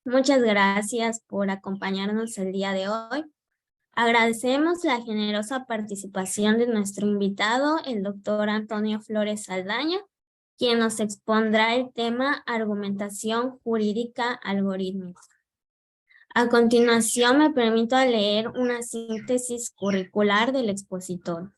Muchas gracias por acompañarnos el día de hoy. Agradecemos la generosa participación de nuestro invitado, el doctor Antonio Flores Saldaña, quien nos expondrá el tema argumentación jurídica algorítmica. A continuación me permito leer una síntesis curricular del expositor.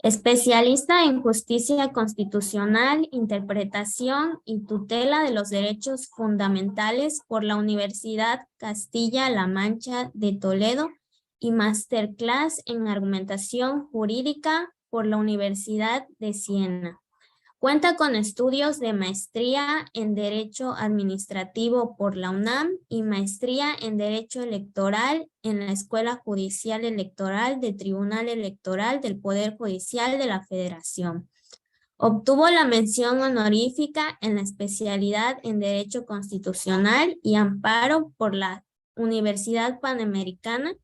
Especialista en justicia constitucional, interpretación y tutela de los derechos fundamentales por la Universidad Castilla-La Mancha de Toledo y masterclass en argumentación jurídica por la Universidad de Siena. Cuenta con estudios de maestría en Derecho Administrativo por la UNAM y maestría en Derecho Electoral en la Escuela Judicial Electoral del Tribunal Electoral del Poder Judicial de la Federación. Obtuvo la mención honorífica en la especialidad en Derecho Constitucional y Amparo por la Universidad Panamericana,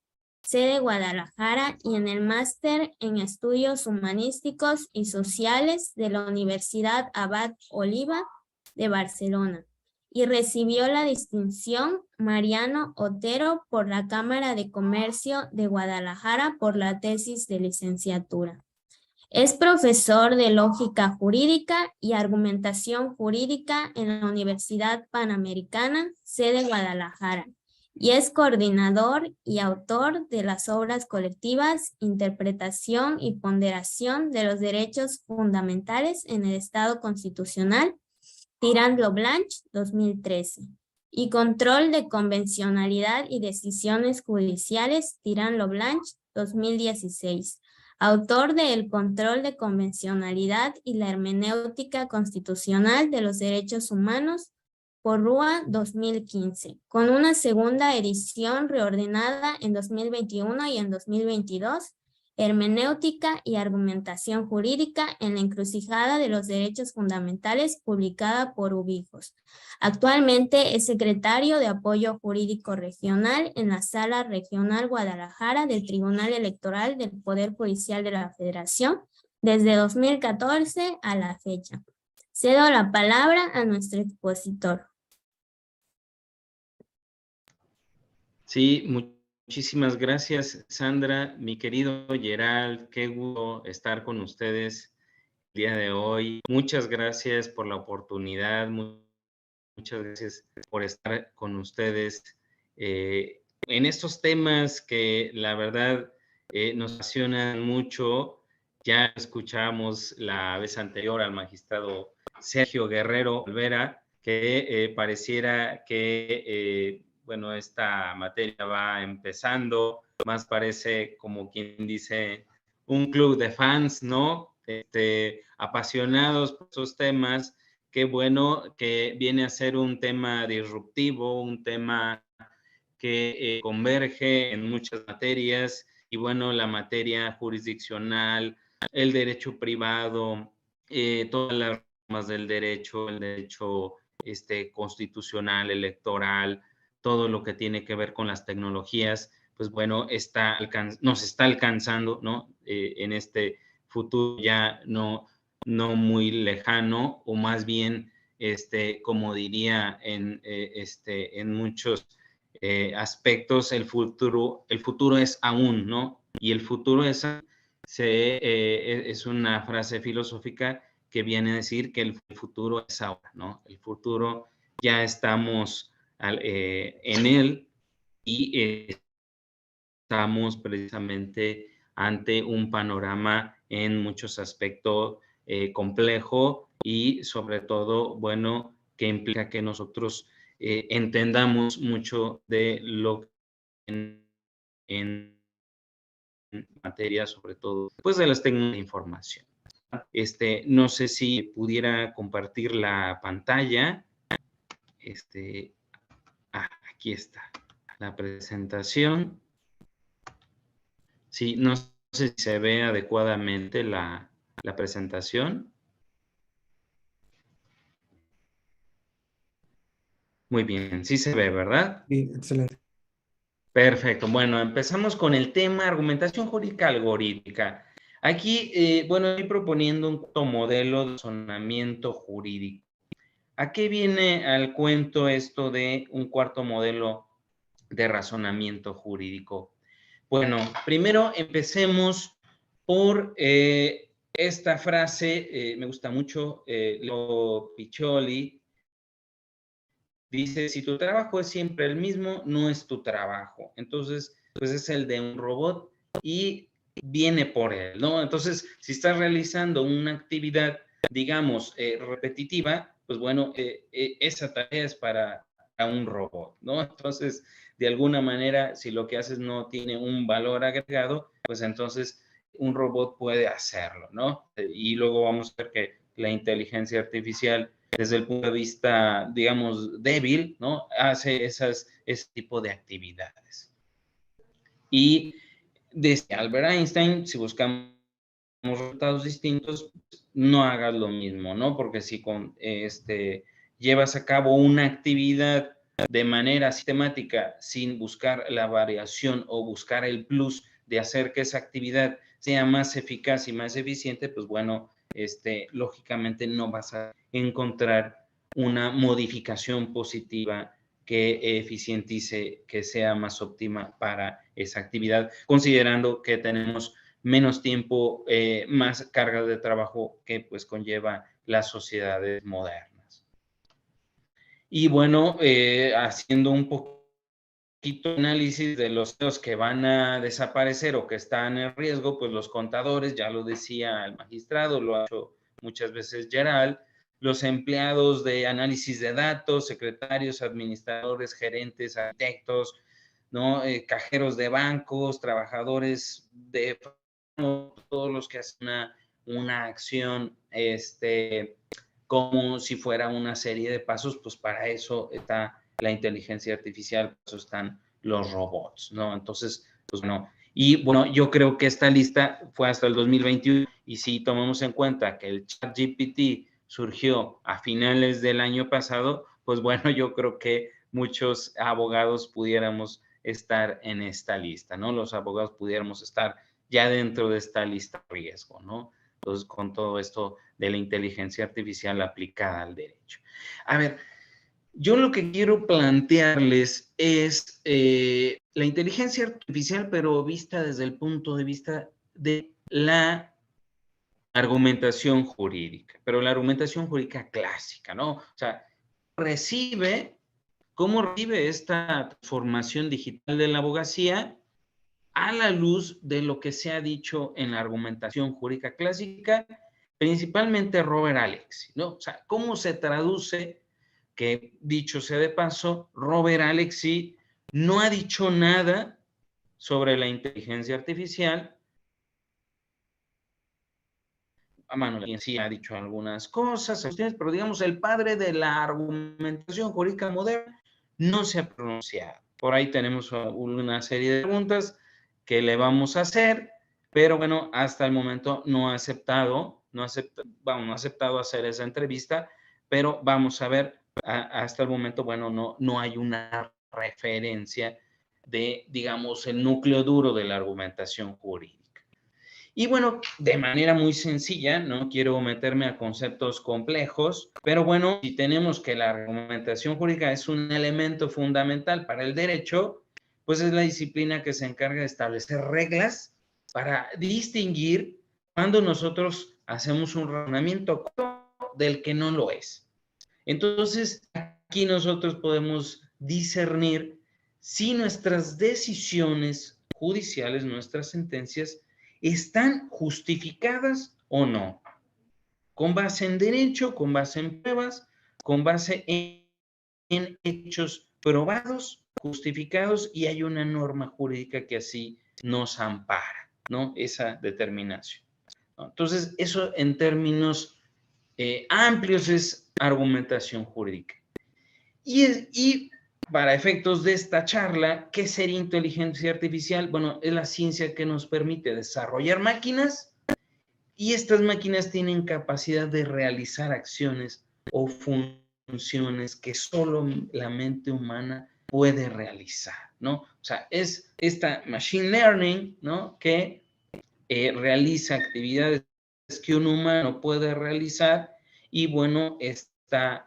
sede Guadalajara, y en el máster en Estudios Humanísticos y Sociales de la Universidad Abad Oliva de Barcelona, y recibió la distinción Mariano Otero por la Cámara de Comercio de Guadalajara por la tesis de licenciatura. Es profesor de Lógica Jurídica y Argumentación Jurídica en la Universidad Panamericana, sede Guadalajara, y es coordinador y autor de las obras colectivas Interpretación y Ponderación de los Derechos Fundamentales en el Estado Constitucional, Tirant-Loblanche, 2013, y Control de Convencionalidad y Decisiones Judiciales, Tirant-Loblanche, 2016. Autor de El control de convencionalidad y la hermenéutica constitucional de los derechos humanos, Porrúa, 2015, con una segunda edición reordenada en 2021 y en 2022, Hermenéutica y Argumentación Jurídica en la Encrucijada de los Derechos Fundamentales, publicada por Ubijos. Actualmente es secretario de Apoyo Jurídico Regional en la Sala Regional Guadalajara del Tribunal Electoral del Poder Judicial de la Federación desde 2014 a la fecha. Cedo la palabra a nuestro expositor. Sí, muchísimas gracias, Sandra. Mi querido Gerald, qué gusto estar con ustedes el día de hoy. Muchas gracias por la oportunidad, muchas gracias por estar con ustedes en estos temas que la verdad nos apasionan mucho. Ya escuchamos la vez anterior al magistrado Sergio Guerrero Olvera, que pareciera que bueno, esta materia va empezando, más parece como quien dice un club de fans, ¿no? Apasionados por esos temas. Qué bueno que viene a ser un tema disruptivo, un tema que converge en muchas materias, y bueno, la materia jurisdiccional, el derecho privado, todas las formas del derecho, el derecho constitucional, electoral, todo lo que tiene que ver con las tecnologías, pues bueno, nos está alcanzando, ¿no? En este futuro ya no muy lejano, o más bien, como diría en muchos aspectos, el futuro es aún, ¿no? Y el futuro es una frase filosófica que viene a decir que el futuro es ahora, ¿no? El futuro ya estamos en él, y estamos precisamente ante un panorama en muchos aspectos complejo, y sobre todo, bueno, que implica que nosotros entendamos mucho de lo que en materia, sobre todo, pues de las tecnologías de información. No sé si pudiera compartir la pantalla. Aquí está la presentación. Sí, no sé si se ve adecuadamente la presentación. Muy bien, sí se ve, ¿verdad? Sí, excelente. Perfecto. Bueno, empezamos con el tema argumentación jurídica algorítmica. Aquí, bueno, estoy proponiendo un modelo de razonamiento jurídico. ¿A qué viene al cuento esto de un cuarto modelo de razonamiento jurídico? Bueno, primero empecemos por esta frase, me gusta mucho, Leo Piccioli, dice, si tu trabajo es siempre el mismo, no es tu trabajo. Entonces, pues es el de un robot y viene por él, ¿no? Entonces, si estás realizando una actividad, digamos, repetitiva, pues bueno, esa tarea es para un robot, ¿no? Entonces, de alguna manera, si lo que haces no tiene un valor agregado, pues entonces un robot puede hacerlo, ¿no? Y luego vamos a ver que la inteligencia artificial desde el punto de vista, digamos, débil, ¿no? Hace ese tipo de actividades. Y desde Albert Einstein, si buscamos resultados distintos, no hagas lo mismo, ¿no? Porque si llevas a cabo una actividad de manera sistemática sin buscar la variación o buscar el plus de hacer que esa actividad sea más eficaz y más eficiente, pues bueno, lógicamente no vas a encontrar una modificación positiva que eficientice, que sea más óptima para esa actividad, considerando que tenemos menos tiempo, más carga de trabajo que pues conlleva las sociedades modernas. Y bueno, haciendo un poquito de análisis de los que van a desaparecer o que están en riesgo, pues los contadores, ya lo decía el magistrado, lo ha hecho muchas veces Gerald, los empleados de análisis de datos, secretarios, administradores, gerentes, arquitectos, ¿no? Cajeros de bancos, trabajadores de todos los que hacen una acción como si fuera una serie de pasos, pues para eso está la inteligencia artificial, para eso están los robots, ¿no? Entonces, pues bueno, y bueno, yo creo que esta lista fue hasta el 2021 y si tomamos en cuenta que el ChatGPT surgió a finales del año pasado, pues bueno, yo creo que muchos abogados pudiéramos estar en esta lista, ¿no? Los abogados pudiéramos estar ya dentro de esta lista de riesgo, ¿no? Entonces, con todo esto de la inteligencia artificial aplicada al derecho. A ver, yo lo que quiero plantearles es la inteligencia artificial, pero vista desde el punto de vista de la argumentación jurídica, pero la argumentación jurídica clásica, ¿no? O sea, ¿cómo recibe esta transformación digital de la abogacía a la luz de lo que se ha dicho en la argumentación jurídica clásica, principalmente Robert Alexy, ¿no? O sea, ¿cómo se traduce? Que dicho sea de paso, Robert Alexy no ha dicho nada sobre la inteligencia artificial. Manuel sí ha dicho algunas cosas, pero digamos, el padre de la argumentación jurídica moderna no se ha pronunciado. Por ahí tenemos una serie de preguntas que le vamos a hacer, pero bueno, hasta el momento no ha aceptado hacer esa entrevista, pero vamos a ver, hasta el momento, bueno, no hay una referencia de, digamos, el núcleo duro de la argumentación jurídica. Y bueno, de manera muy sencilla, no quiero meterme a conceptos complejos, pero bueno, si tenemos que la argumentación jurídica es un elemento fundamental para el derecho, pues es la disciplina que se encarga de establecer reglas para distinguir cuando nosotros hacemos un razonamiento del que no lo es. Entonces, aquí nosotros podemos discernir si nuestras decisiones judiciales, nuestras sentencias, están justificadas o no, con base en derecho, con base en pruebas, con base en hechos probados, justificados, y hay una norma jurídica que así nos ampara, ¿no? Esa determinación. Entonces, eso en términos amplios es argumentación jurídica. Y para efectos de esta charla, ¿qué sería inteligencia artificial? Bueno, es la ciencia que nos permite desarrollar máquinas y estas máquinas tienen capacidad de realizar acciones o funciones que solo la mente humana puede realizar, ¿no? O sea, es esta machine learning, ¿no? Que realiza actividades que un humano puede realizar y bueno, está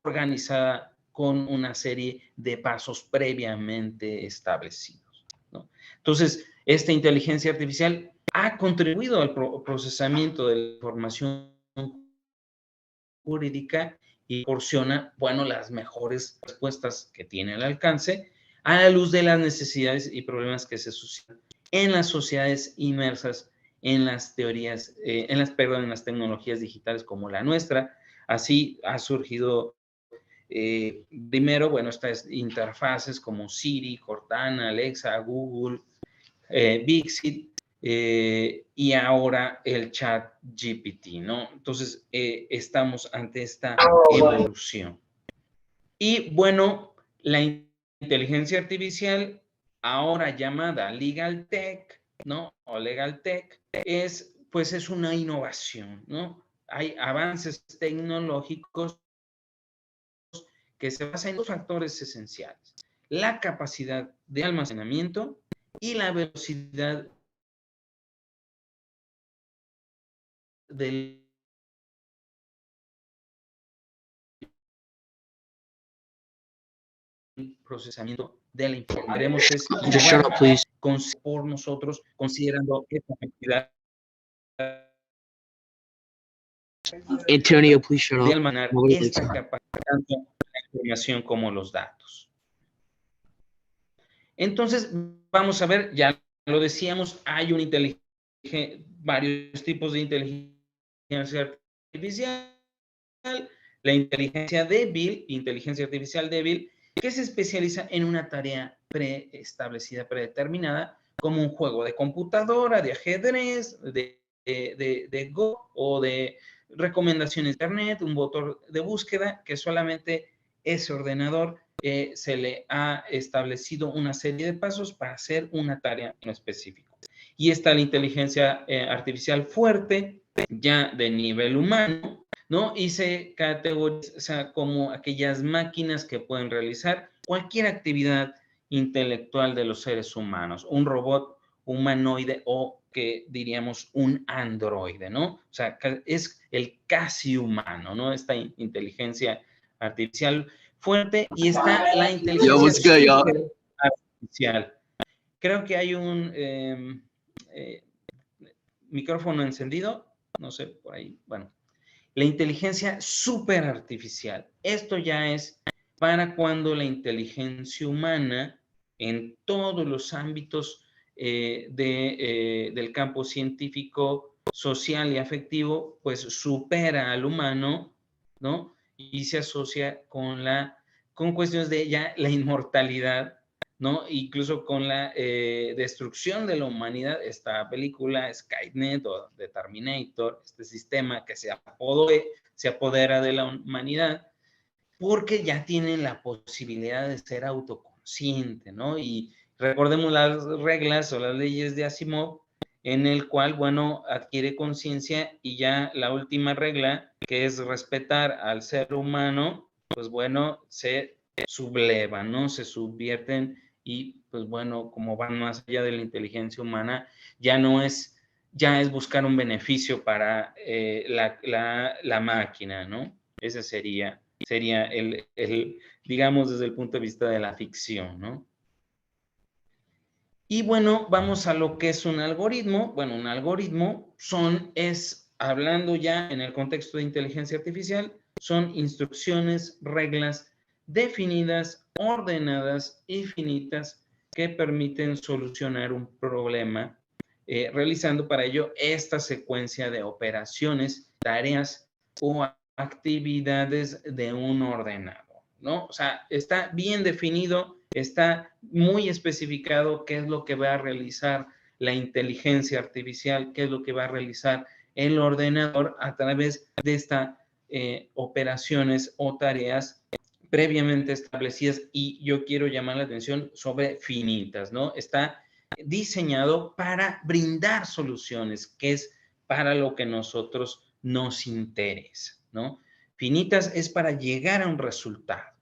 organizada con una serie de pasos previamente establecidos, ¿no? Entonces, esta inteligencia artificial ha contribuido al procesamiento de la información jurídica y proporciona, bueno, las mejores respuestas que tiene al alcance a la luz de las necesidades y problemas que se suscitan en las sociedades inmersas en las teorías, en las tecnologías digitales como la nuestra. Así ha surgido primero, bueno, estas interfaces como Siri, Cortana, Alexa, Google, Bixit, y ahora el chat GPT, ¿no? Entonces, estamos ante esta evolución. Y bueno, la inteligencia artificial, ahora llamada Legal Tech, ¿no? O Legal Tech, pues es una innovación, ¿no? Hay avances tecnológicos que se basan en dos factores esenciales: la capacidad de almacenamiento y la velocidad del procesamiento de la información. Veremos es por nosotros, considerando esta cantidad Antonio, please shut de up. almacenar esta capacidad, tanto la información como los datos. Entonces, vamos a ver, ya lo decíamos, hay una varios tipos de inteligencia artificial. La inteligencia artificial débil, que se especializa en una tarea preestablecida, predeterminada, como un juego de computadora, de ajedrez, de Go o de recomendaciones de internet, un motor de búsqueda que solamente ese ordenador se le ha establecido una serie de pasos para hacer una tarea en específico. Y está la inteligencia artificial fuerte, ya de nivel humano, ¿no? Y se categoriza como aquellas máquinas que pueden realizar cualquier actividad intelectual de los seres humanos, un robot humanoide o que diríamos un androide, ¿no? O sea, es el casi humano, ¿no? Esta inteligencia artificial fuerte, y está la inteligencia artificial. Creo que hay un micrófono encendido, no sé, por ahí, bueno. La inteligencia superartificial. Esto ya es para cuando la inteligencia humana en todos los ámbitos del campo científico, social y afectivo, pues supera al humano, ¿no? Y se asocia con cuestiones de ya la inmortalidad, ¿no? Incluso con la destrucción de la humanidad. Esta película Skynet o de Terminator, este sistema que se apodera de la humanidad, porque ya tienen la posibilidad de ser autoconsciente, ¿no? Y recordemos las reglas o las leyes de Asimov, en el cual, bueno, adquiere conciencia, y ya la última regla, que es respetar al ser humano, pues bueno, se sublevan, ¿no? Se subvierten y, pues bueno, como van más allá de la inteligencia humana, ya es buscar un beneficio para la máquina, ¿no? Ese sería digamos, desde el punto de vista de la ficción, ¿no? Y bueno, vamos a lo que es un algoritmo. Bueno, un algoritmo hablando ya en el contexto de inteligencia artificial, son instrucciones, reglas definidas, ordenadas y finitas que permiten solucionar un problema, realizando para ello esta secuencia de operaciones, tareas o actividades de un ordenador, ¿no? O sea, está bien definido, está muy especificado qué es lo que va a realizar la inteligencia artificial, qué es lo que va a realizar el ordenador a través de estas operaciones o tareas previamente establecidas, y yo quiero llamar la atención sobre finitas, ¿no? Está diseñado para brindar soluciones, que es para lo que nosotros nos interesa, ¿no? Finitas es para llegar a un resultado.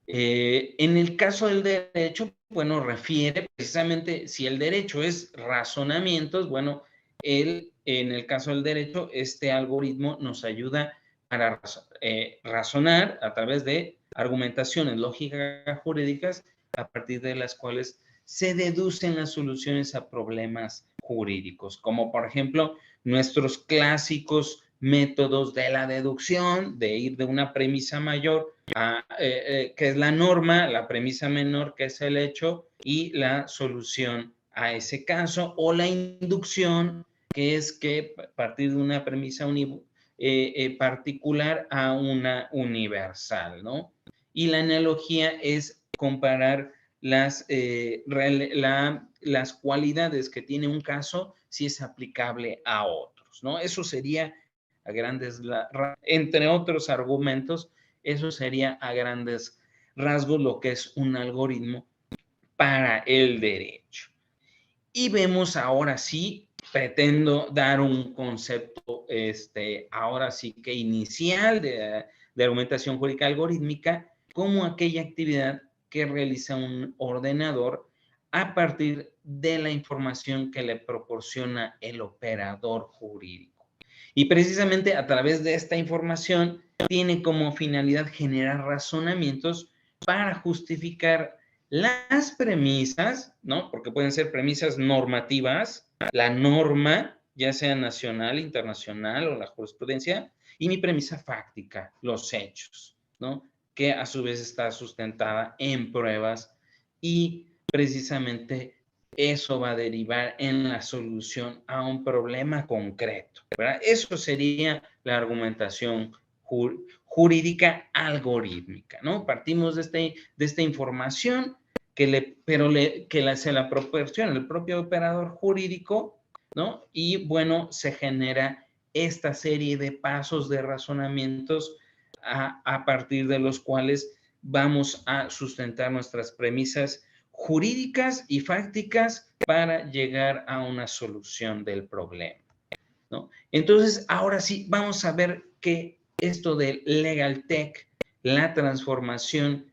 En el caso del derecho, bueno, refiere precisamente, si el derecho es razonamientos, bueno, en el caso del derecho, este algoritmo nos ayuda para razonar a través de argumentaciones lógicas jurídicas a partir de las cuales se deducen las soluciones a problemas jurídicos, como por ejemplo nuestros clásicos métodos de la deducción, de ir de una premisa mayor a, que es la norma, la premisa menor, que es el hecho, y la solución a ese caso, o la inducción, que es que a partir de una premisa particular a una universal, ¿no? Y la analogía es comparar las cualidades que tiene un caso si es aplicable a otros, ¿no? Eso sería a grandes, entre otros argumentos, eso sería a grandes rasgos lo que es un algoritmo para el derecho. Y vemos ahora sí, pretendo dar un concepto, ahora sí que inicial de argumentación jurídica algorítmica, como aquella actividad que realiza un ordenador a partir de la información que le proporciona el operador jurídico. Y precisamente a través de esta información tiene como finalidad generar razonamientos para justificar las premisas, ¿no? Porque pueden ser premisas normativas, la norma, ya sea nacional, internacional o la jurisprudencia, y mi premisa fáctica, los hechos, ¿no? Que a su vez está sustentada en pruebas y precisamente eso va a derivar en la solución a un problema concreto, ¿verdad? Eso sería la argumentación jurídica algorítmica, ¿no? Partimos de esta información se la proporciona el propio operador jurídico, ¿no? Y bueno, se genera esta serie de pasos de razonamientos a partir de los cuales vamos a sustentar nuestras premisas jurídicas y fácticas para llegar a una solución del problema, ¿no? Entonces, ahora sí, vamos a ver que esto del Legal Tech, la transformación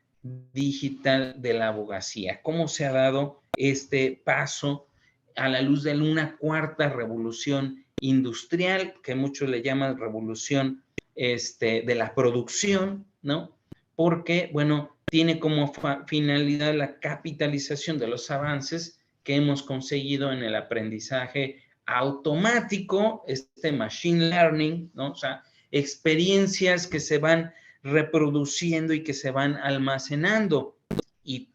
digital de la abogacía, cómo se ha dado este paso a la luz de una cuarta revolución industrial, que muchos le llaman revolución de la producción, ¿no? Porque, bueno, tiene como finalidad la capitalización de los avances que hemos conseguido en el aprendizaje automático, machine learning, ¿no? O sea, experiencias que se van reproduciendo y que se van almacenando. Y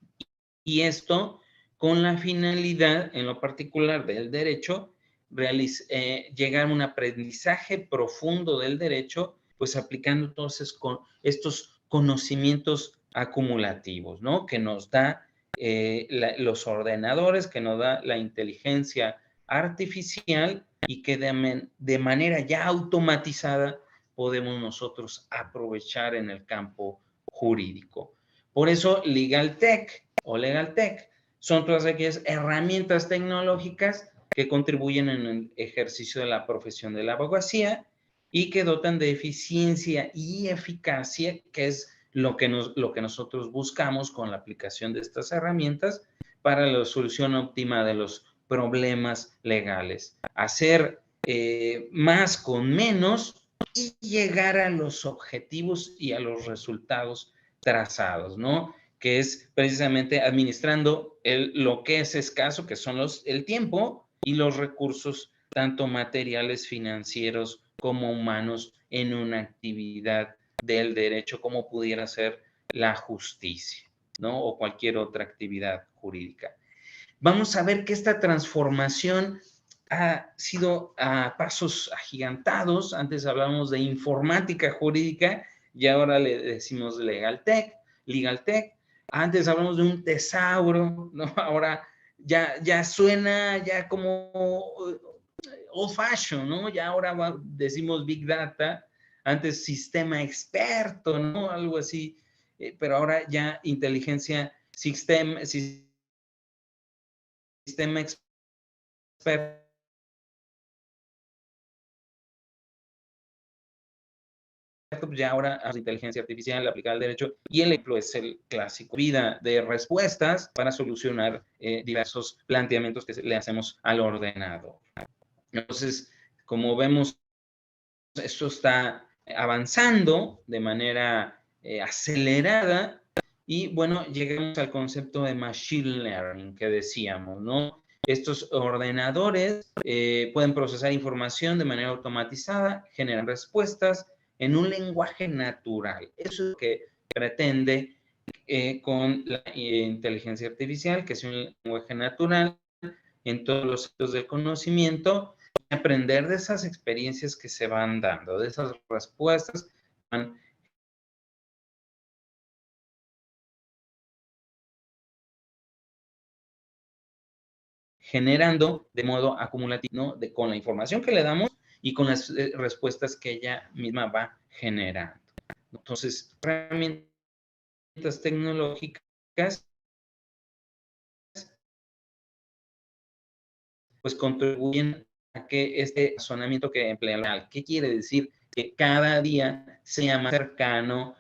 esto con la finalidad, en lo particular del derecho, llegar a un aprendizaje profundo del derecho, pues aplicando entonces con estos conocimientos acumulativos, ¿no? Que nos da los ordenadores, que nos da la inteligencia artificial y que de manera ya automatizada podemos nosotros aprovechar en el campo jurídico. Por eso Legal Tech o Legal Tech son todas aquellas herramientas tecnológicas que contribuyen en el ejercicio de la profesión de la abogacía y que dotan de eficiencia y eficacia, que es lo que nosotros buscamos con la aplicación de estas herramientas para la solución óptima de los problemas legales. Hacer más con menos y llegar a los objetivos y a los resultados trazados, ¿no? Que es precisamente administrando lo que es escaso, que son el tiempo y los recursos, tanto materiales, financieros como humanos, en una actividad del derecho como pudiera ser la justicia, ¿no? O cualquier otra actividad jurídica. Vamos a ver que esta transformación ha sido a pasos agigantados. Antes hablábamos de informática jurídica y ahora le decimos Legal Tech. Antes hablamos de un tesauro, ¿no? Ahora ya suena ya como old fashion, ¿no? Ya ahora decimos Big Data, antes sistema experto, ¿no? Algo así, pero ahora ya inteligencia, sistema experto, ya ahora la inteligencia artificial aplicada al derecho y el ejemplo es el clásico vida de respuestas para solucionar diversos planteamientos que le hacemos al ordenador. Entonces, como vemos, esto está avanzando de manera acelerada y, bueno, llegamos al concepto de Machine Learning que decíamos, ¿no? Estos ordenadores pueden procesar información de manera automatizada, generan respuestas en un lenguaje natural. Eso es lo que pretende con la inteligencia artificial, que es un lenguaje natural en todos los actos del conocimiento, y aprender de esas experiencias que se van dando, de esas respuestas que van generando de modo acumulativo, ¿no? Con la información que le damos y con las respuestas que ella misma va generando. Entonces, herramientas tecnológicas pues contribuyen a que este razonamiento que emplea el real, ¿qué quiere decir? Que cada día sea más cercano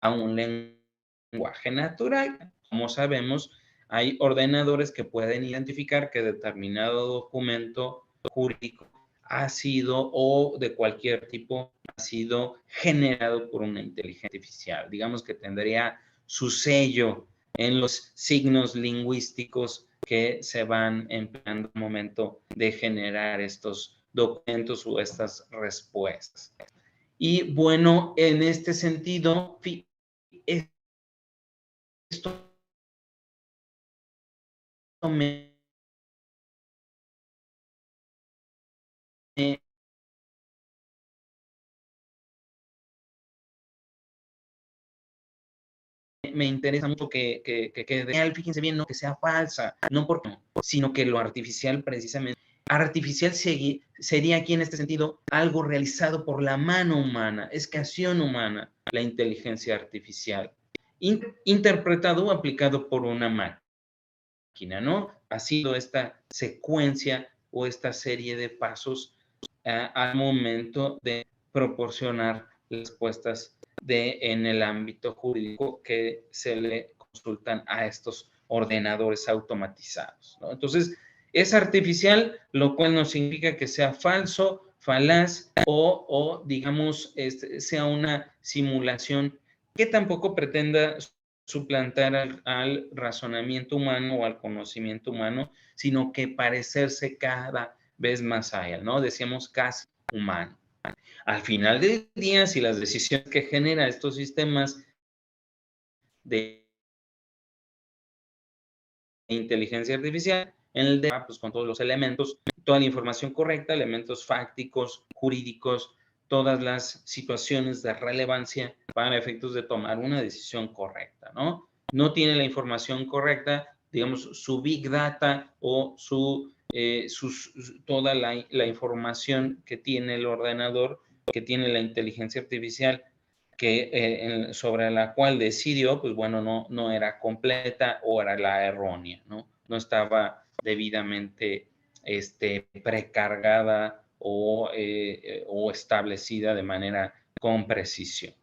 a un lenguaje natural. Como sabemos, hay ordenadores que pueden identificar que determinado documento jurídico ha sido o de cualquier tipo ha sido generado por una inteligencia artificial. Digamos que tendría su sello en los signos lingüísticos que se van empleando al momento de generar estos documentos o estas respuestas. Y bueno, en este sentido, esto me, me interesa mucho que real, fíjense bien, no que sea falsa, no porque no, sino que lo artificial precisamente, artificial sería aquí en este sentido algo realizado por la mano humana, es creación humana, la inteligencia artificial, interpretado o aplicado por una máquina, ¿no? Ha sido esta secuencia o esta serie de pasos al momento de proporcionar las respuestas en el ámbito jurídico que se le consultan a estos ordenadores automatizados, ¿no? Entonces, es artificial, lo cual no significa que sea falso, falaz o digamos, sea una simulación que tampoco pretenda suplantar al razonamiento humano o al conocimiento humano, sino que parecerse cada vez más a él, ¿no? Decíamos casi humano. Al final del día, si las decisiones que genera estos sistemas de inteligencia artificial, en el debate, pues con todos los elementos, toda la información correcta, elementos fácticos, jurídicos, todas las situaciones de relevancia para efectos de tomar una decisión correcta, ¿no? No tiene la información correcta, digamos, su big data o toda la información que tiene el ordenador, que tiene la inteligencia artificial, sobre la cual decidió, pues bueno, no era completa o era la errónea, ¿no? No estaba debidamente precargada o establecida de manera con precisión.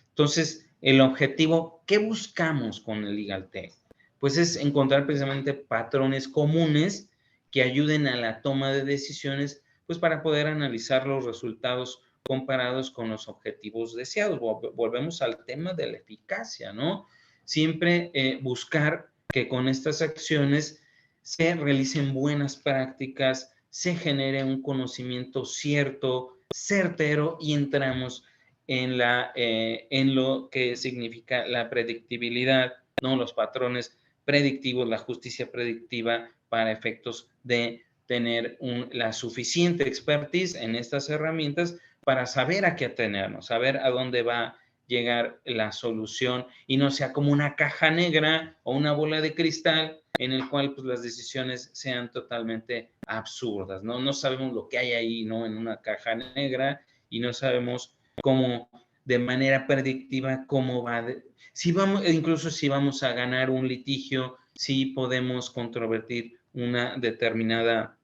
Entonces, el objetivo, ¿qué buscamos con el Legal Tech? Pues es encontrar precisamente patrones comunes que ayuden a la toma de decisiones, pues para poder analizar los resultados comparados con los objetivos deseados. Volvemos al tema de la eficacia, ¿no? Siempre buscar que con estas acciones se realicen buenas prácticas, se genere un conocimiento cierto, certero y entramos en lo que significa la predictibilidad, ¿no? Los patrones predictivos, la justicia predictiva para efectos de tener la suficiente expertise en estas herramientas para saber a qué atenernos, saber a dónde va a llegar la solución y no sea como una caja negra o una bola de cristal en el cual pues, las decisiones sean totalmente absurdas, ¿no? No sabemos lo que hay ahí, ¿no? En una caja negra y no sabemos cómo de manera predictiva cómo va, si vamos, incluso si vamos a ganar un litigio, si podemos controvertir una determinada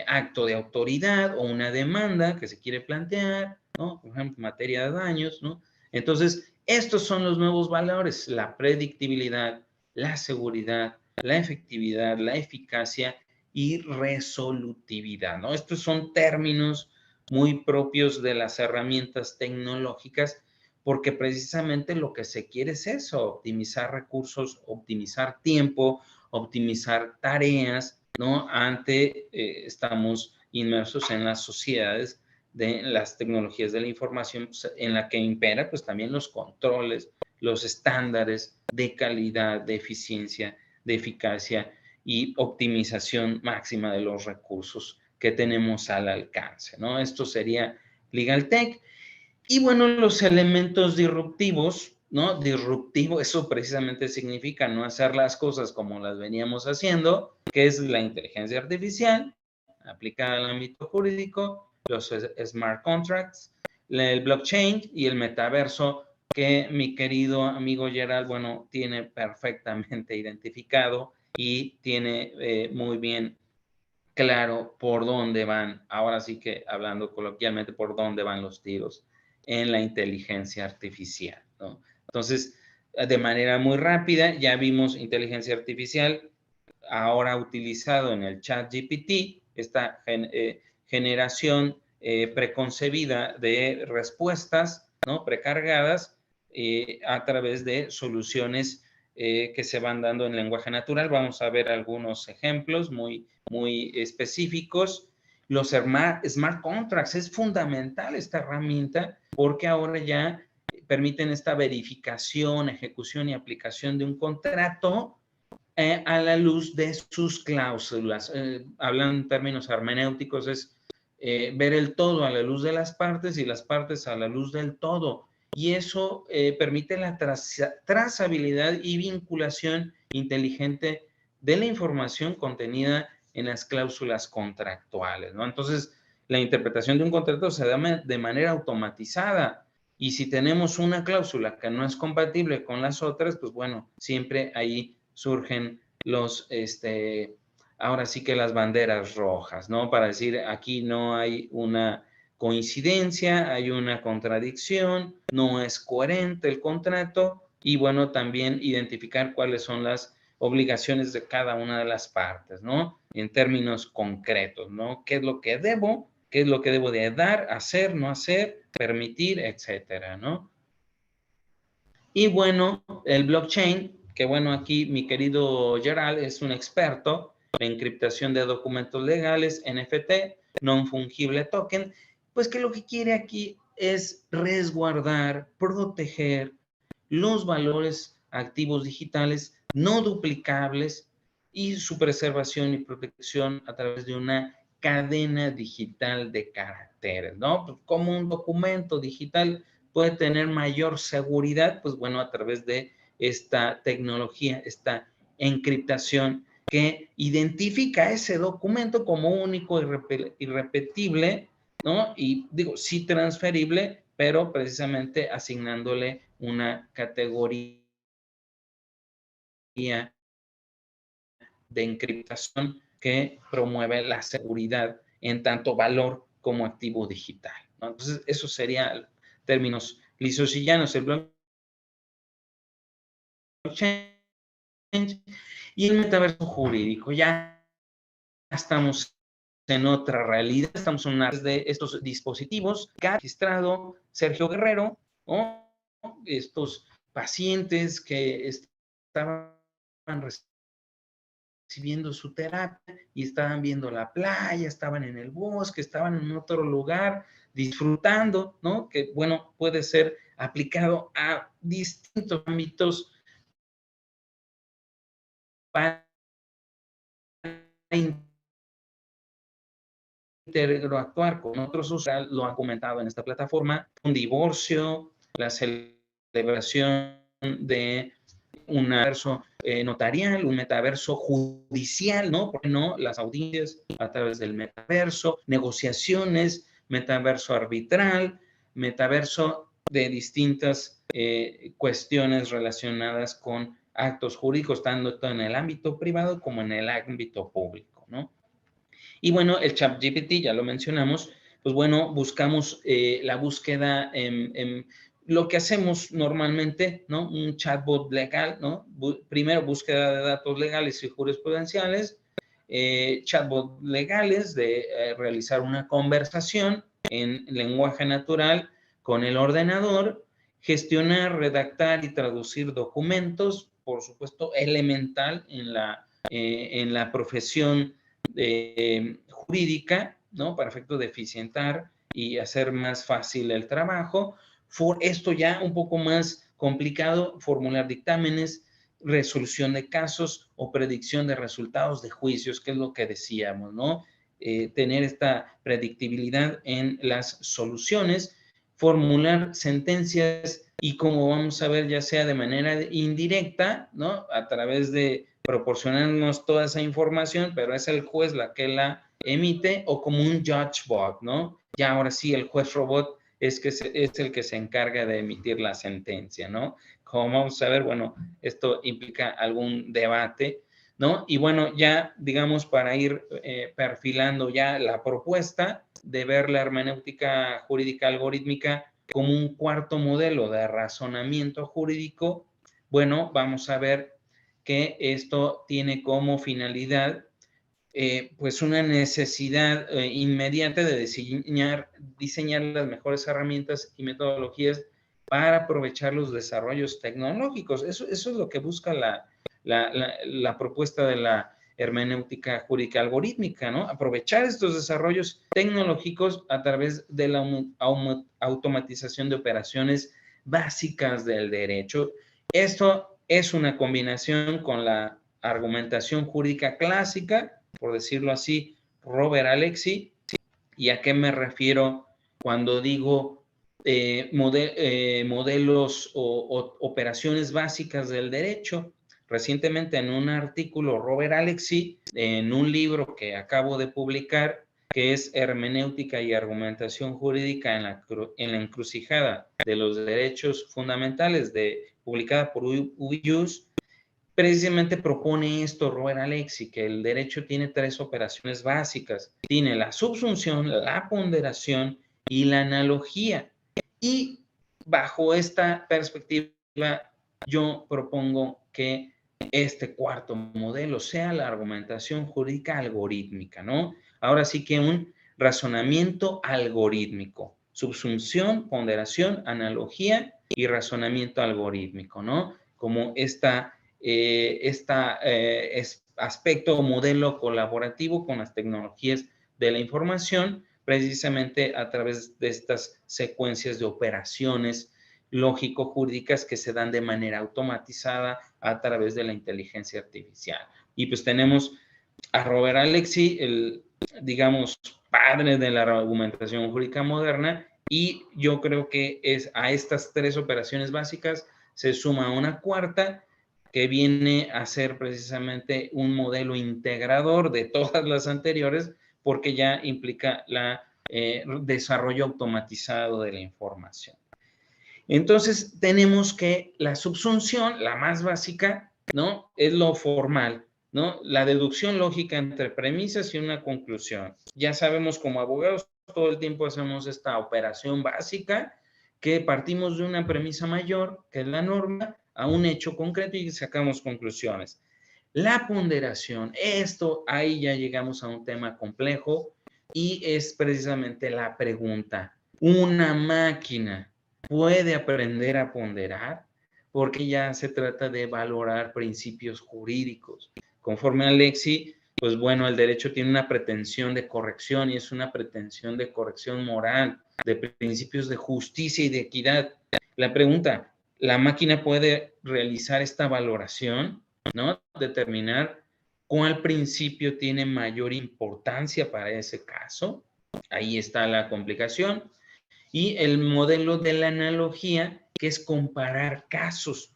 acto de autoridad o una demanda que se quiere plantear, ¿no? Por ejemplo, en materia de daños, ¿no? Entonces, estos son los nuevos valores, la predictibilidad, la seguridad, la efectividad, la eficacia y resolutividad, ¿no? Estos son términos muy propios de las herramientas tecnológicas, porque precisamente lo que se quiere es eso, optimizar recursos, optimizar tiempo, optimizar tareas, ¿no? Estamos inmersos en las sociedades de las tecnologías de la información, pues, en la que impera pues también los controles, los estándares de calidad, de eficiencia, de eficacia y optimización máxima de los recursos que tenemos al alcance, ¿no? Esto sería Legal Tech. Y bueno, los elementos disruptivos, ¿no? Disruptivo, eso precisamente significa no hacer las cosas como las veníamos haciendo, que es la inteligencia artificial aplicada al ámbito jurídico, los smart contracts, el blockchain y el metaverso, que mi querido amigo Gerald, bueno, tiene perfectamente identificado y tiene muy bien claro por dónde van, ahora sí que hablando coloquialmente, por dónde van los tiros en la inteligencia artificial, ¿no? Entonces, de manera muy rápida, ya vimos inteligencia artificial ahora utilizado en el chat GPT, esta generación preconcebida de respuestas, ¿no? Precargadas a través de soluciones que se van dando en lenguaje natural. Vamos a ver algunos ejemplos muy específicos. Los smart contracts, es fundamental esta herramienta porque ahora ya permiten esta verificación, ejecución y aplicación de un contrato a la luz de sus cláusulas. Hablando en términos hermenéuticos, es ver el todo a la luz de las partes y las partes a la luz del todo. Y eso permite la trazabilidad y vinculación inteligente de la información contenida en las cláusulas contractuales, ¿no? Entonces, la interpretación de un contrato se da de manera automatizada. Y si tenemos una cláusula que no es compatible con las otras, pues bueno, siempre ahí surgen ahora sí que las banderas rojas, ¿no? Para decir, aquí no hay una coincidencia, hay una contradicción, no es coherente el contrato y bueno, también identificar cuáles son las obligaciones de cada una de las partes, ¿no? En términos concretos, ¿no? ¿Qué es lo que debo? ¿Qué es lo que debo de dar, hacer, no hacer, permitir, etcétera, ¿no? Y bueno, el blockchain, que bueno, aquí mi querido Gerald es un experto en encriptación de documentos legales, NFT, non-fungible token, pues que lo que quiere aquí es resguardar, proteger los valores activos digitales no duplicables y su preservación y protección a través de una cadena digital de caracteres, ¿no? Pues como un documento digital puede tener mayor seguridad, pues bueno, a través de esta tecnología, esta encriptación que identifica ese documento como único, irrepetible, ¿no? Y digo, sí transferible, pero precisamente asignándole una categoría de encriptación que promueve la seguridad en tanto valor como activo digital, ¿no? Entonces, eso sería términos lisos y llanos, el blockchain y el metaverso jurídico. Ya estamos en otra realidad, estamos en una de estos dispositivos que ha registrado Sergio Guerrero, ¿no? Estos pacientes que estaban recibiendo su terapia y estaban viendo la playa, estaban en el bosque, estaban en otro lugar disfrutando, ¿no? Que bueno, puede ser aplicado a distintos ámbitos para interactuar con otros usuarios, lo han comentado en esta plataforma, un divorcio, la celebración de un metaverso notarial, un metaverso judicial, ¿no? ¿Por qué no? Las audiencias a través del metaverso, negociaciones, metaverso arbitral, metaverso de distintas cuestiones relacionadas con actos jurídicos, tanto en el ámbito privado como en el ámbito público, ¿no? Y bueno, el ChatGPT, ya lo mencionamos, pues bueno, buscamos la búsqueda en lo que hacemos normalmente, ¿no? Un chatbot legal, ¿no? Primero, búsqueda de datos legales y jurisprudenciales, chatbot legales de realizar una conversación, en lenguaje natural con el ordenador, gestionar, redactar y traducir documentos, por supuesto, elemental en la profesión jurídica, ¿no? Para efecto de eficientar y hacer más fácil el trabajo. Esto ya un poco más complicado, formular dictámenes, resolución de casos o predicción de resultados de juicios, que es lo que decíamos, ¿no? Tener esta predictibilidad en las soluciones, formular sentencias y, como vamos a ver, ya sea de manera indirecta, ¿no? A través de proporcionarnos toda esa información, pero es el juez la que la emite, o como un judge bot, ¿no? Ya ahora sí, el juez robot es el que se encarga de emitir la sentencia, ¿no? Como vamos a ver, bueno, esto implica algún debate, ¿no? Y bueno, ya digamos para ir perfilando ya la propuesta de ver la hermenéutica jurídica algorítmica como un cuarto modelo de razonamiento jurídico, bueno, vamos a ver que esto tiene como finalidad pues una necesidad inmediata de diseñar las mejores herramientas y metodologías para aprovechar los desarrollos tecnológicos. Eso es lo que busca la propuesta de la hermenéutica jurídica algorítmica, ¿no? Aprovechar estos desarrollos tecnológicos a través de la automatización de operaciones básicas del derecho. Esto es una combinación con la argumentación jurídica clásica, por decirlo así, Robert Alexy. ¿Y a qué me refiero cuando digo modelos o operaciones básicas del derecho? Recientemente, en un artículo, Robert Alexy, en un libro que acabo de publicar, que es Hermenéutica y Argumentación Jurídica en la Encrucijada de los Derechos Fundamentales, publicada por UIUS, precisamente propone esto Robert Alexy, que el derecho tiene 3 operaciones básicas. Tiene la subsunción, la ponderación y la analogía. Y bajo esta perspectiva, yo propongo que este cuarto modelo sea la argumentación jurídica algorítmica, ¿no? Ahora sí que un razonamiento algorítmico. Subsunción, ponderación, analogía y razonamiento algorítmico, ¿no? Como aspecto o modelo colaborativo con las tecnologías de la información, precisamente a través de estas secuencias de operaciones lógico-jurídicas que se dan de manera automatizada a través de la inteligencia artificial. Y pues tenemos a Robert Alexy, el, digamos, padre de la argumentación jurídica moderna, y yo creo que a estas 3 operaciones básicas se suma una cuarta, que viene a ser precisamente un modelo integrador de todas las anteriores, porque ya implica el desarrollo automatizado de la información. Entonces, tenemos que la subsunción, la más básica, ¿no? Es lo formal, ¿no? La deducción lógica entre premisas y una conclusión. Ya sabemos, como abogados, todo el tiempo hacemos esta operación básica, que partimos de una premisa mayor, que es la norma, a un hecho concreto y sacamos conclusiones. La ponderación, ahí ya llegamos a un tema complejo y es precisamente la pregunta. ¿Una máquina puede aprender a ponderar? Porque ya se trata de valorar principios jurídicos. Conforme a Alexy, pues bueno, el derecho tiene una pretensión de corrección y es una pretensión de corrección moral, de principios de justicia y de equidad. La pregunta, ¿la máquina puede realizar esta valoración, ¿no? Determinar cuál principio tiene mayor importancia para ese caso. Ahí está la complicación. Y el modelo de la analogía, que es comparar casos.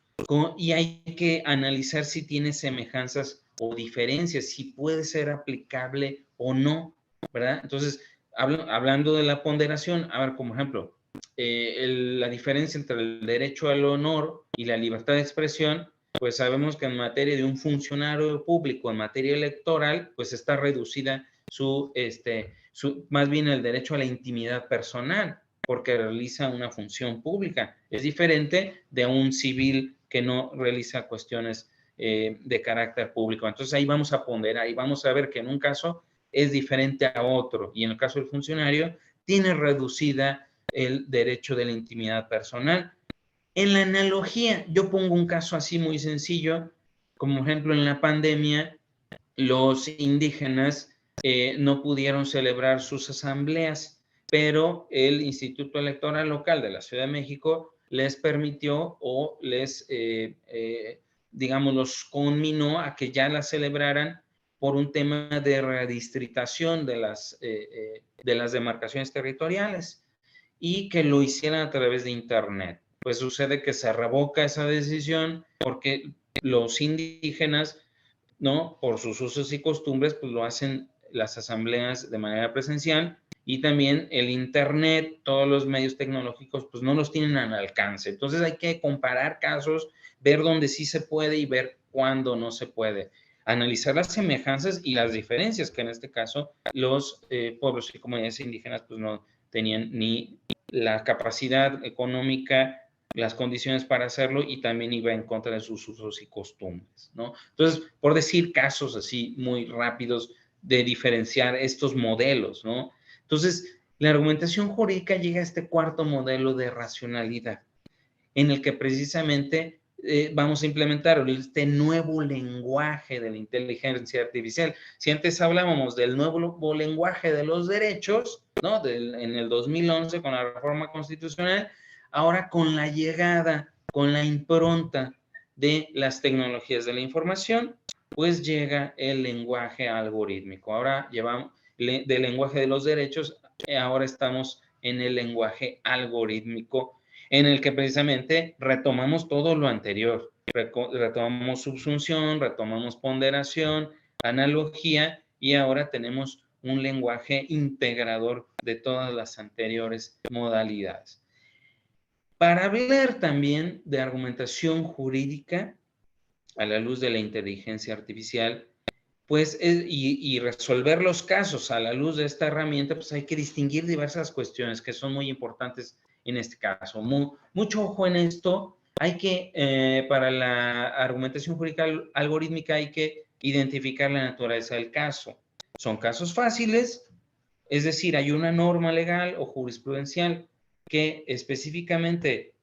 Y hay que analizar si tiene semejanzas o diferencias, si puede ser aplicable o no, ¿verdad? Entonces, hablando de la ponderación, a ver, como ejemplo, la diferencia entre el derecho al honor y la libertad de expresión, pues sabemos que en materia de un funcionario público, en materia electoral, pues está reducida más bien el derecho a la intimidad personal, porque realiza una función pública. Es diferente de un civil que no realiza cuestiones de carácter público. Entonces ahí vamos a ponderar y vamos a ver que en un caso es diferente a otro y en el caso del funcionario tiene reducida el derecho de la intimidad personal. En la analogía, yo pongo un caso así muy sencillo, como ejemplo en la pandemia, los indígenas no pudieron celebrar sus asambleas, pero el Instituto Electoral Local de la Ciudad de México les permitió o les, digamos, los conminó a que ya las celebraran por un tema de redistritación de las demarcaciones territoriales y que lo hicieran a través de Internet. Pues sucede que se revoca esa decisión porque los indígenas, ¿no?, por sus usos y costumbres, pues lo hacen las asambleas de manera presencial, y también el Internet, todos los medios tecnológicos, pues no los tienen al alcance. Entonces hay que comparar casos, ver dónde sí se puede y ver cuándo no se puede. Analizar las semejanzas y las diferencias que en este caso los pueblos y comunidades indígenas pues no tenían ni la capacidad económica, las condiciones para hacerlo, y también iba en contra de sus usos y costumbres, ¿no? Entonces, por decir casos así muy rápidos de diferenciar estos modelos, ¿no? Entonces, la argumentación jurídica llega a este cuarto modelo de racionalidad, en el que precisamente vamos a implementar este nuevo lenguaje de la inteligencia artificial. Si antes hablábamos del nuevo lenguaje de los derechos, ¿no?, en el 2011 con la reforma constitucional, ahora con la llegada, con la impronta de las tecnologías de la información, pues llega el lenguaje algorítmico. Ahora llevamos del lenguaje de los derechos, ahora estamos en el lenguaje algorítmico, en el que precisamente retomamos todo lo anterior, retomamos subsunción, retomamos ponderación, analogía, y ahora tenemos un lenguaje integrador de todas las anteriores modalidades. Para hablar también de argumentación jurídica a la luz de la inteligencia artificial, pues, y resolver los casos a la luz de esta herramienta, pues hay que distinguir diversas cuestiones que son muy importantes en este caso. Mucho ojo en esto. Hay que, para la argumentación jurídica algorítmica, hay que identificar la naturaleza del caso. Son casos fáciles, es decir, hay una norma legal o jurisprudencial que específicamente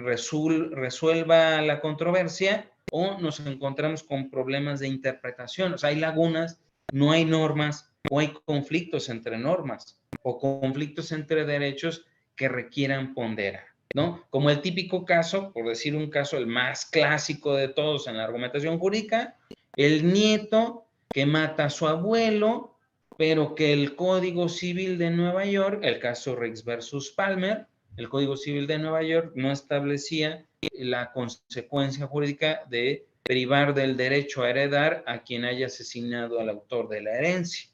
resuelva la controversia, o nos encontramos con problemas de interpretación. O sea, hay lagunas, no hay normas, o hay conflictos entre normas, o conflictos entre derechos que requieran ponderar, ¿no? Como el típico caso, por decir un caso, el más clásico de todos en la argumentación jurídica, el nieto que mata a su abuelo, pero que el Código Civil de Nueva York, el caso Riggs versus Palmer, el Código Civil de Nueva York no establecía la consecuencia jurídica de privar del derecho a heredar a quien haya asesinado al autor de la herencia.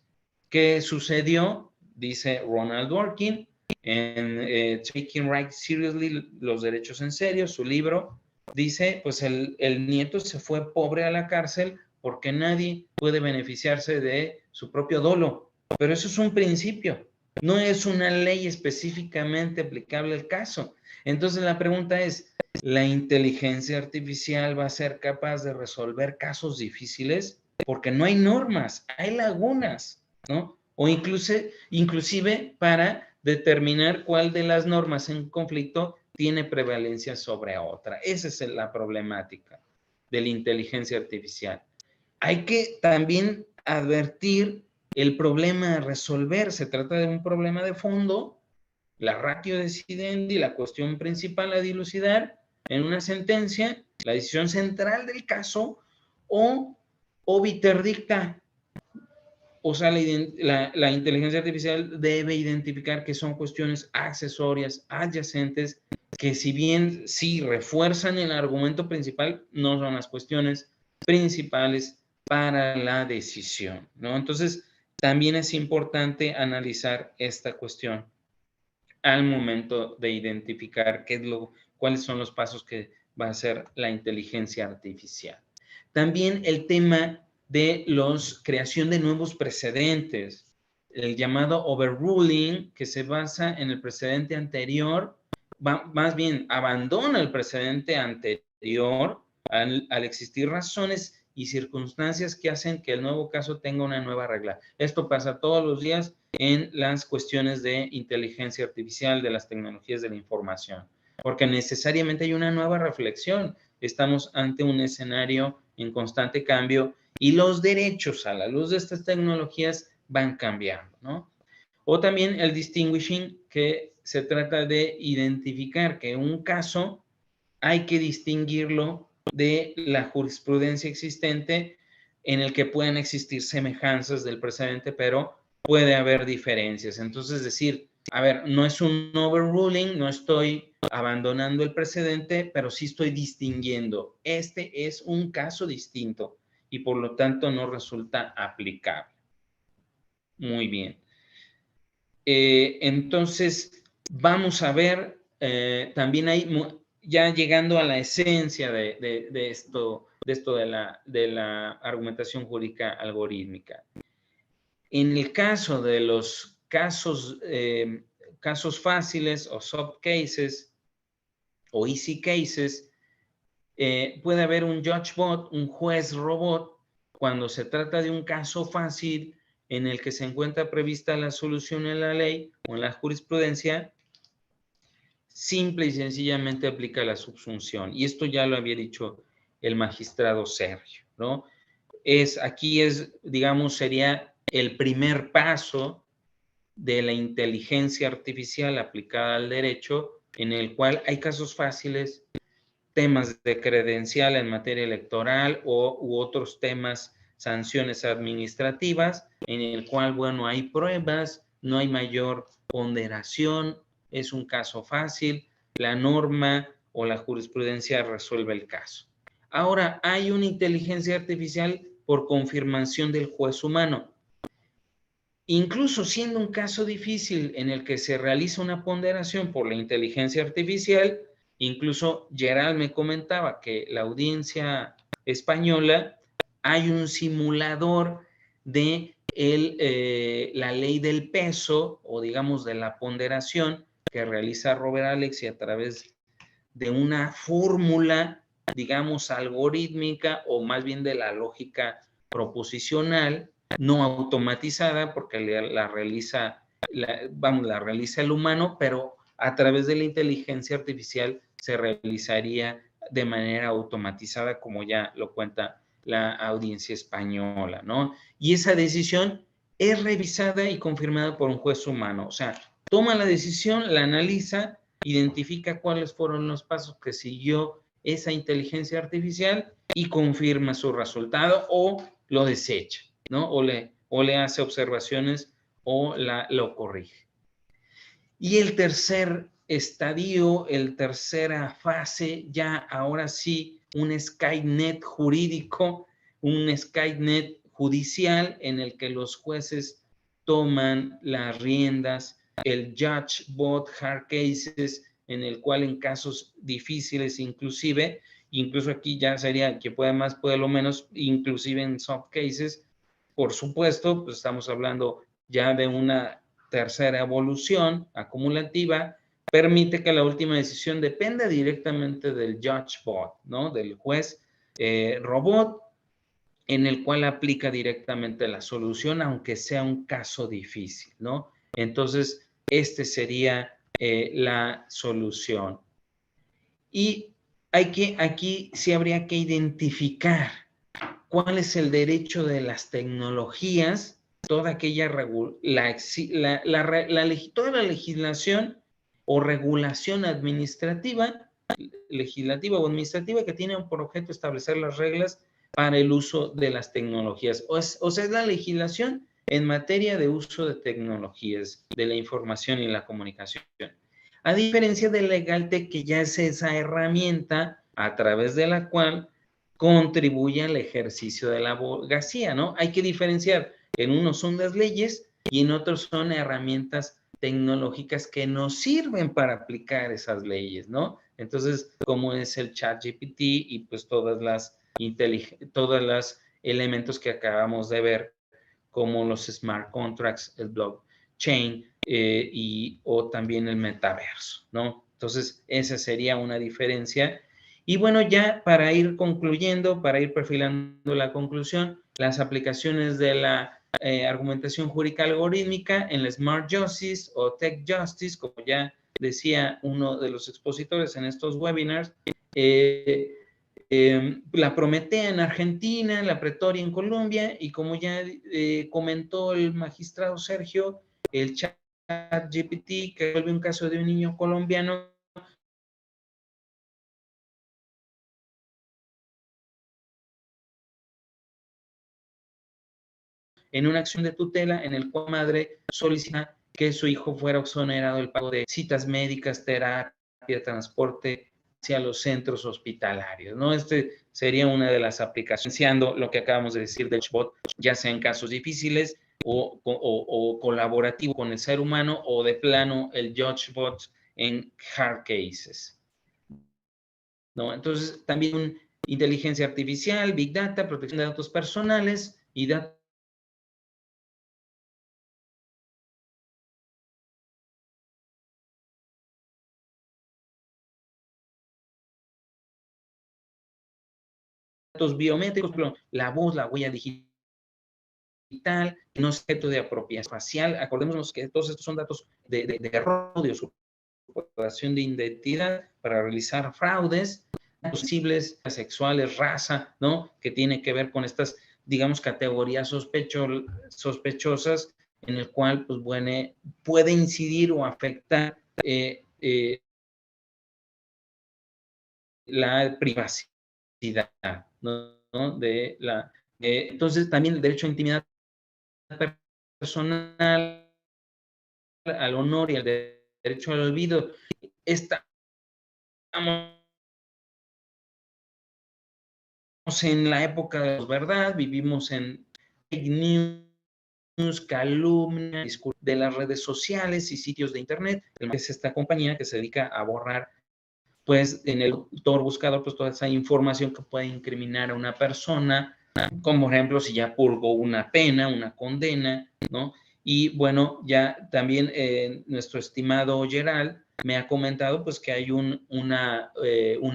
¿Qué sucedió? Dice Ronald Dworkin en Taking Rights Seriously, los derechos en serio, su libro, dice, pues el nieto se fue pobre a la cárcel porque nadie puede beneficiarse de su propio dolo. Pero eso es un principio, no es una ley específicamente aplicable al caso. Entonces la pregunta es, ¿la inteligencia artificial va a ser capaz de resolver casos difíciles? Porque no hay normas, hay lagunas, ¿no? O inclusive para determinar cuál de las normas en conflicto tiene prevalencia sobre otra. Esa es la problemática de la inteligencia artificial. Hay que también advertir el problema a resolver. Se trata de un problema de fondo, la ratio decidendi, la cuestión principal a dilucidar en una sentencia, la decisión central del caso, o obiter dicta. O sea, la inteligencia artificial debe identificar que son cuestiones accesorias, adyacentes, que si bien sí refuerzan el argumento principal, no son las cuestiones principales para la decisión, ¿no? Entonces, también es importante analizar esta cuestión al momento de identificar cuáles son los pasos que va a hacer la inteligencia artificial. También el tema de la creación de nuevos precedentes, el llamado overruling, que se basa en el precedente anterior, más bien abandona el precedente anterior al existir razones y circunstancias que hacen que el nuevo caso tenga una nueva regla. Esto pasa todos los días en las cuestiones de inteligencia artificial, de las tecnologías de la información, porque necesariamente hay una nueva reflexión. Estamos ante un escenario en constante cambio y los derechos a la luz de estas tecnologías van cambiando, ¿no? O también el distinguishing, que se trata de identificar que un caso hay que distinguirlo de la jurisprudencia existente en el que pueden existir semejanzas del precedente, pero puede haber diferencias. Entonces, decir, a ver, no es un overruling, no estoy abandonando el precedente, pero sí estoy distinguiendo. Este es un caso distinto y por lo tanto no resulta aplicable. Muy bien. Entonces, vamos a ver, también hay, ya llegando a la esencia de esto de la argumentación jurídica algorítmica. En el caso de los casos fáciles o soft cases o easy cases, puede haber un judge bot, un juez robot, cuando se trata de un caso fácil en el que se encuentra prevista la solución en la ley o en la jurisprudencia, simple y sencillamente aplica la subsunción. Y esto ya lo había dicho el magistrado Sergio, ¿no? Aquí digamos, sería el primer paso de la inteligencia artificial aplicada al derecho, en el cual hay casos fáciles, temas de credencial en materia electoral u otros temas, sanciones administrativas, en el cual, bueno, hay pruebas, no hay mayor ponderación, es un caso fácil, la norma o la jurisprudencia resuelve el caso. Ahora, hay una inteligencia artificial por confirmación del juez humano. Incluso siendo un caso difícil en el que se realiza una ponderación por la inteligencia artificial, incluso Gerald me comentaba que la audiencia española hay un simulador de la ley del peso o digamos de la ponderación que realiza Robert Alexy a través de una fórmula, digamos, algorítmica o más bien de la lógica proposicional, no automatizada porque la realiza el humano, pero a través de la inteligencia artificial se realizaría de manera automatizada, como ya lo cuenta la audiencia española, ¿no? Y esa decisión es revisada y confirmada por un juez humano. O sea, toma la decisión, la analiza, identifica cuáles fueron los pasos que siguió esa inteligencia artificial y confirma su resultado o lo desecha, ¿no? O le hace observaciones o lo corrige. Y el tercer estadio, el tercera fase, ya ahora sí, un Skynet jurídico, un Skynet judicial en el que los jueces toman las riendas, el Judge Bot Hard Cases, en el cual en casos difíciles incluso aquí ya sería que puede más, puede lo menos, inclusive en soft cases, por supuesto, pues estamos hablando ya de una tercera evolución acumulativa, permite que la última decisión dependa directamente del judge bot, ¿no? Del juez robot, en el cual aplica directamente la solución, aunque sea un caso difícil, ¿no? Entonces, este sería la solución. Y aquí sí habría que identificar cuál es el derecho de las tecnologías, toda aquella toda la legislación o regulación legislativa o administrativa que tiene por objeto establecer las reglas para el uso de las tecnologías. O sea, es la legislación en materia de uso de tecnologías, de la información y la comunicación. A diferencia del LegalTech, que ya es esa herramienta a través de la cual contribuye al ejercicio de la abogacía, ¿no? Hay que diferenciar, en unos son las leyes y en otros son herramientas tecnológicas que nos sirven para aplicar esas leyes, ¿no? Entonces, como es el ChatGPT y pues todos los elementos que acabamos de ver, como los smart contracts, el blockchain o también el metaverso, ¿no? Entonces, esa sería una diferencia. Y bueno, ya para ir concluyendo, para ir perfilando la conclusión, las aplicaciones de la argumentación jurídica algorítmica en la Smart Justice o Tech Justice, como ya decía uno de los expositores en estos webinars, la Prometea en Argentina, la Pretoria en Colombia, y como ya comentó el magistrado Sergio, el ChatGPT, que vuelve un caso de un niño colombiano en una acción de tutela en el cual la madre solicita que su hijo fuera exonerado del pago de citas médicas, terapia, transporte hacia los centros hospitalarios, ¿no? Este sería una de las aplicaciones, lo que acabamos de decir del chatbot, ya sea en casos difíciles o colaborativo con el ser humano, o de plano el judgebot en hard cases, ¿no? Entonces, también inteligencia artificial, big data, protección de datos personales y datos biométricos, la voz, la huella digital, no es objeto de apropiación facial. Acordémonos que todos estos son datos de error, de usurpación de identidad para realizar fraudes, posibles, sexuales, raza, ¿no? Que tiene que ver con estas, digamos, categorías sospechosas, en el cual, pues, bueno, puede incidir o afectar la privacidad, ¿no? Entonces, también el derecho a intimidad personal, al honor y al derecho al olvido. Estamos en la época de la verdad, vivimos en fake news, calumnia, de las redes sociales y sitios de internet. Es esta compañía que se dedica a borrar, pues, en el motor buscador, pues, toda esa información que puede incriminar a una persona, como por ejemplo si ya purgó una pena, una condena, ¿no? Y bueno, ya también nuestro estimado Gerald me ha comentado, pues, que hay una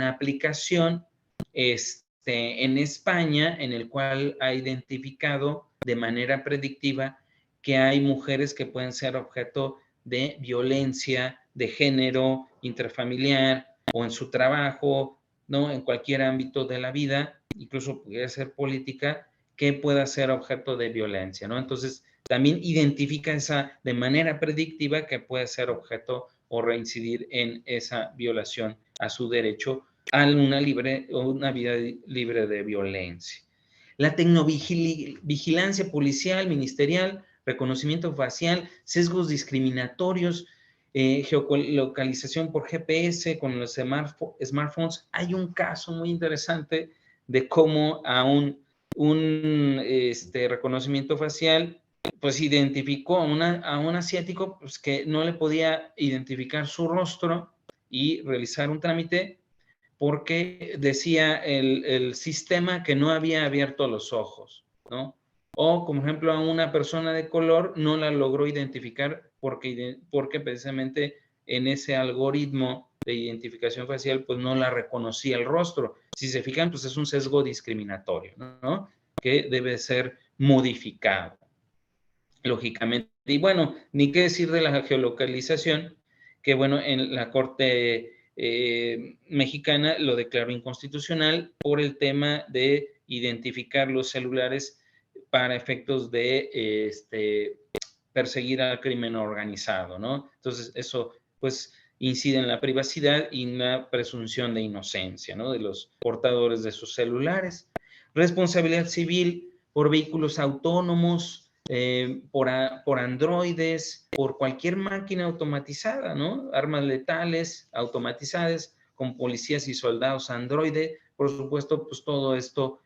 aplicación en España, en el cual ha identificado de manera predictiva que hay mujeres que pueden ser objeto de violencia de género, intrafamiliar o en su trabajo, ¿no? En cualquier ámbito de la vida, incluso puede ser política, que pueda ser objeto de violencia, ¿no? Entonces, también identifica esa de manera predictiva que puede ser objeto o reincidir en esa violación a su derecho a una vida libre de violencia. La tecnovigilancia policial, ministerial, reconocimiento facial, sesgos discriminatorios, geolocalización por GPS con los smartphones. Hay un caso muy interesante de cómo a un reconocimiento facial, pues identificó a un asiático, pues, que no le podía identificar su rostro y realizar un trámite porque decía el sistema que no había abierto los ojos, ¿no? O, como ejemplo, a una persona de color no la logró identificar porque precisamente en ese algoritmo de identificación facial, pues no la reconocía el rostro. Si se fijan, pues es un sesgo discriminatorio, ¿no? Que debe ser modificado, lógicamente. Y bueno, ni qué decir de la geolocalización, que bueno, en la Corte mexicana lo declaró inconstitucional por el tema de identificar los celulares para efectos de perseguir al crimen organizado, ¿no? Entonces, eso, pues, incide en la privacidad y en la presunción de inocencia, ¿no? De los portadores de sus celulares. Responsabilidad civil por vehículos autónomos, por androides, por cualquier máquina automatizada, ¿no? Armas letales automatizadas con policías y soldados androide. Por supuesto, pues todo esto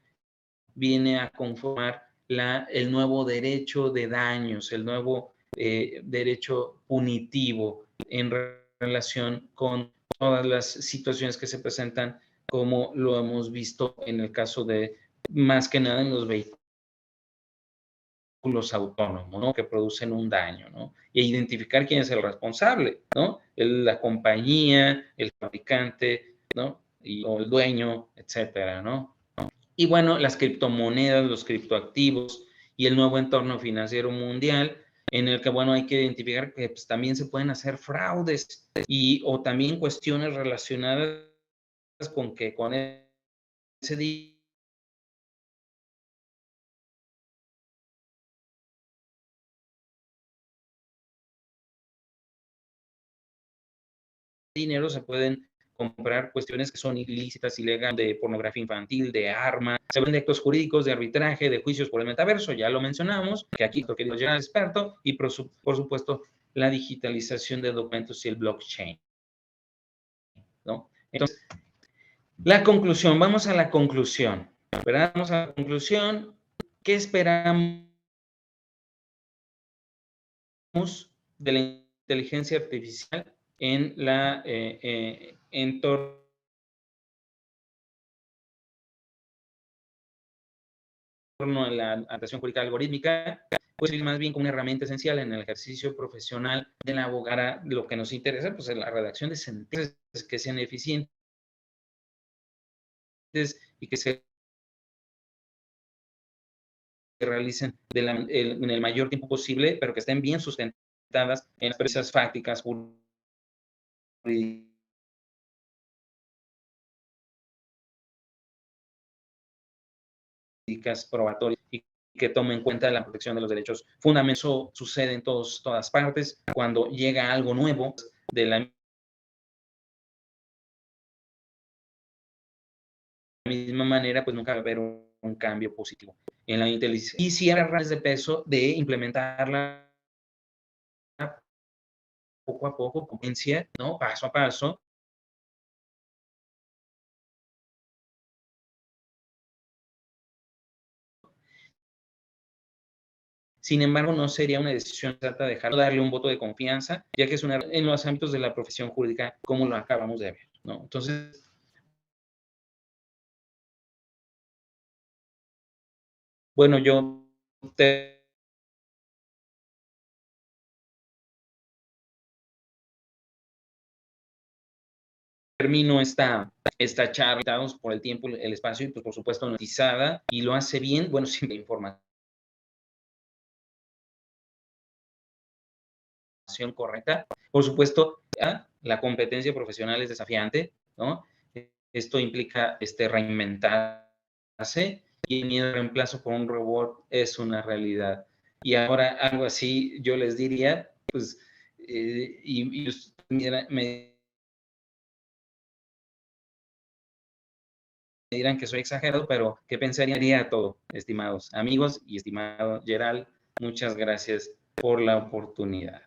viene a conformar el nuevo derecho de daños, el nuevo derecho punitivo en relación con todas las situaciones que se presentan, como lo hemos visto en el caso de, más que nada, en los vehículos autónomos, ¿no? Que producen un daño, ¿no? Y identificar quién es el responsable, ¿no? La compañía, el fabricante, ¿no? o el dueño, etcétera, ¿no? Y bueno, las criptomonedas, los criptoactivos y el nuevo entorno financiero mundial, en el que, bueno, hay que identificar que pues, también se pueden hacer fraudes o también cuestiones relacionadas con que con ese dinero se pueden comprar cuestiones que son ilícitas, ilegales, de pornografía infantil, de armas, se ven de actos jurídicos, de arbitraje, de juicios por el metaverso, ya lo mencionamos, que aquí lo querido llegar experto, y por supuesto la digitalización de documentos y el blockchain, ¿no? Entonces, la conclusión, vamos a la conclusión, ¿verdad? Vamos a la conclusión, ¿qué esperamos de la inteligencia artificial en la entorno a la adaptación jurídica algorítmica? Puede ser más bien como una herramienta esencial en el ejercicio profesional del abogado. Lo que nos interesa, pues, es la redacción de sentencias que sean eficientes y que se realicen en el mayor tiempo posible, pero que estén bien sustentadas en las premisas fácticas jurídicas probatorias y que tomen en cuenta la protección de los derechos fundamentales. Eso sucede en todas partes. Cuando llega algo nuevo, de la misma manera, pues nunca va a haber un cambio positivo en la inteligencia. Y si era raíz de peso de implementarla poco a poco, comencia, ¿no? Paso a paso. Sin embargo, no sería una decisión exacta dejarlo, darle un voto de confianza, ya que es una en los ámbitos de la profesión jurídica, como lo acabamos de ver, ¿no? Entonces, bueno, yo termino esta charla por el tiempo, el espacio y, pues, por supuesto, notizada, y lo hace bien, bueno, sin información correcta. Por supuesto, la competencia profesional es desafiante, ¿no? Esto implica reinventarse, y el miedo al reemplazo por un robot es una realidad. Y ahora algo así yo les diría, pues, y me dirán que soy exagerado, pero ¿qué pensaría todo, estimados amigos y estimado Gerald? Muchas gracias por la oportunidad.